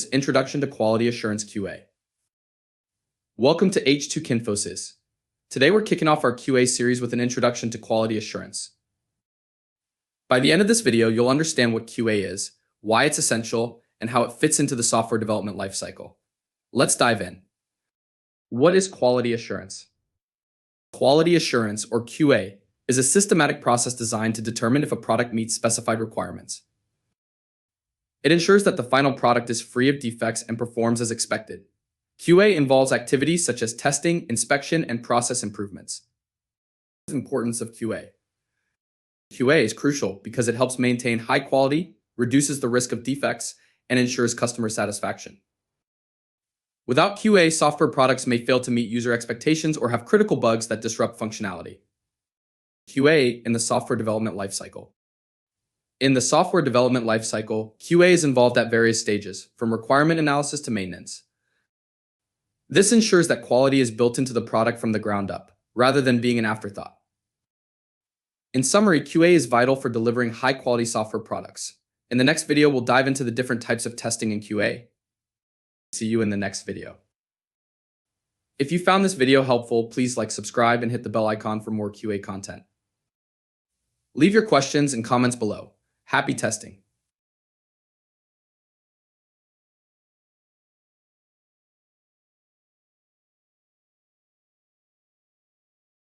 Introduction to Quality Assurance QA. Welcome to H2KInfosys. Today we're kicking off our QA series with an introduction to quality assurance. By the end of this video, you'll understand what QA is, why it's essential, and how it fits into the software development lifecycle. Let's dive in. What is quality assurance? Quality assurance, or QA, is a systematic process designed to determine if a product meets specified requirements. It ensures that the final product is free of defects and performs as expected. QA involves activities such as testing, inspection, and process improvements. The importance of QA. QA is crucial because it helps maintain high quality, reduces the risk of defects, and ensures customer satisfaction. Without QA, software products may fail to meet user expectations or have critical bugs that disrupt functionality. QA in the software development lifecycle. In the software development lifecycle, QA is involved at various stages, from requirement analysis to maintenance. This ensures that quality is built into the product from the ground up, rather than being an afterthought. In summary, QA is vital for delivering high-quality software products. In the next video, we'll dive into the different types of testing in QA. See you in the next video. If you found this video helpful, please subscribe, and hit the bell icon for more QA content. Leave your questions and comments below. Happy testing!